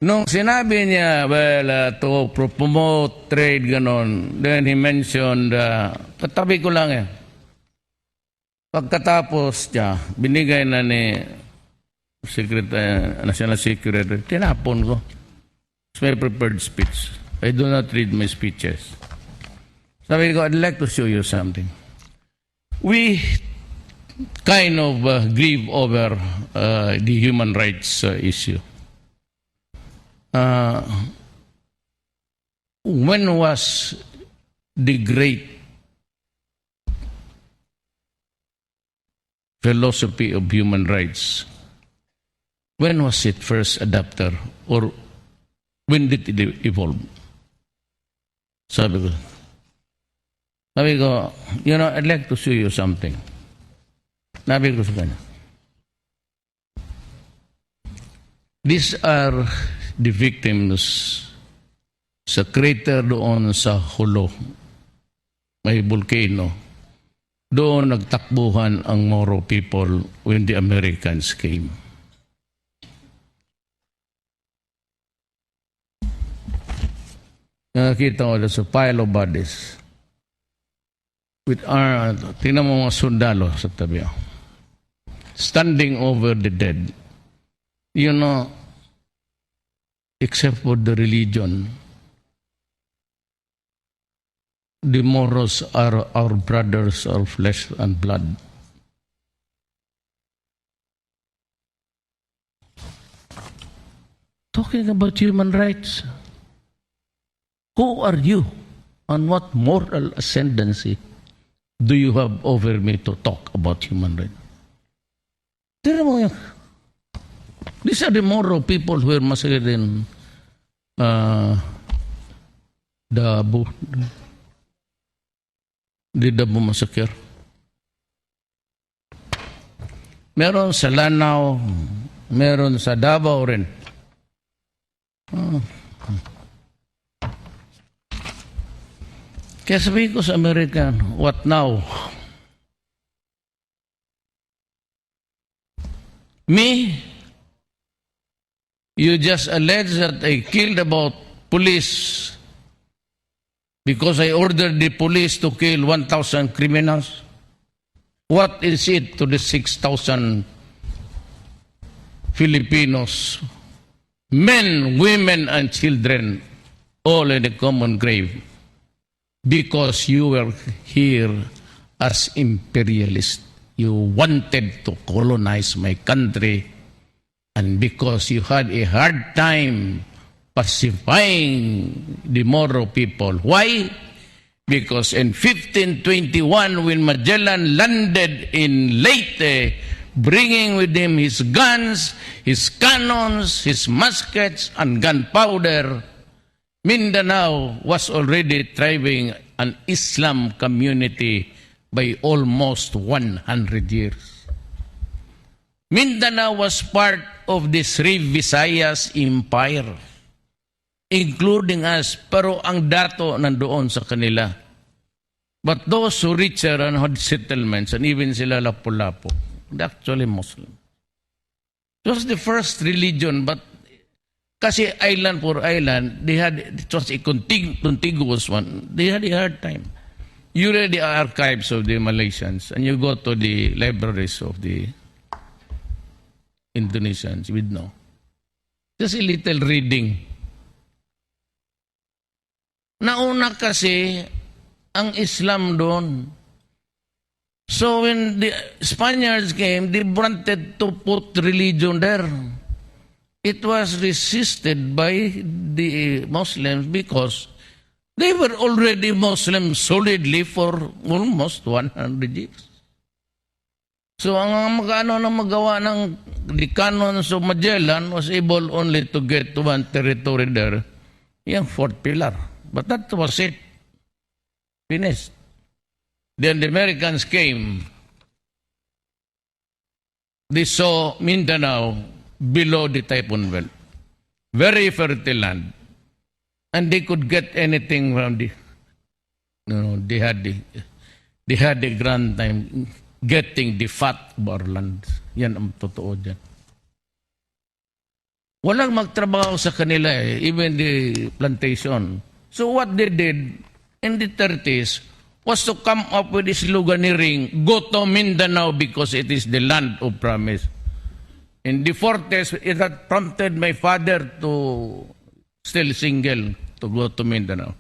Nung sinabi niya, to promote trade, ganon, then he mentioned, katabi ko lang eh. Pagkatapos niya, binigay na ni National Secretary, tinapon ko. It's my prepared speech. I do not read my speeches. Sabi ko, I'd like to show you something. We kind of grieve over the human rights issue. When was the great philosophy of human rights? When was it first adopted? Or when did it evolve? Sabi ko, you know, I'd like to show you something. Sabi ko sa kanya. These are the victims sa crater doon sa Hulo. May volcano. Doon nagtakbuhan ang Moro people when the Americans came. Nakakita ko sa pile of bodies. With our, tingnan mo mga sundalo sa tabi. Standing over the dead. You know, except for the religion, the Moros are our brothers of flesh and blood. Talking about human rights, who are you and what moral ascendancy do you have over me to talk about human rights? Tignan mo yan. These are the Moro people who are massacred in the Dabo massacre. Meron sa Lanao, meron sa Davao rin. Kaya sabihin ko sa Amerikano, what now? Me? You just allege that I killed about police because I ordered the police to kill 1,000 criminals? What is it to the 6,000 Filipinos, men, women, and children, all in a common grave? Because you were here as imperialists. You wanted to colonize my country. And because you had a hard time pacifying the Moro people. Why? Because in 1521, when Magellan landed in Leyte, bringing with him his guns, his cannons, his muskets, and gunpowder, Mindanao was already thriving an Islam community by almost 100 years. Mindanao was part of the Sri Visayas Empire, including us, pero ang dato nandoon sa kanila. But those who richer and had settlements, and even sila Lapu-Lapu, they're actually Muslim. It was the first religion, but kasi island for island, it was a contiguous one. They had a hard time. You read the archives of the Malaysians, and you go to the libraries of the Indonesians, you would know. Just a little reading. Nauna kasi ang Islam doon. So when the Spaniards came, they wanted to put religion there. It was resisted by the Muslims because they were already Muslim solidly for almost 100 years. So ang magawa ng the canons of Magellan was able only to get to one territory there, yung fourth pillar. But that was it. Finished. Then the Americans came. They saw Mindanao below the Typhoon Belt. Very fertile land. And they could get anything from they had the grand time getting the fat of our land. Yan ang totoo dyan. Walang magtrabaho sa kanila even the plantation. So what they did in the 30s was to come up with this sloganeering, go to Mindanao because it is the land of promise. In the 40s, it had prompted my father to still single to go to Mindanao.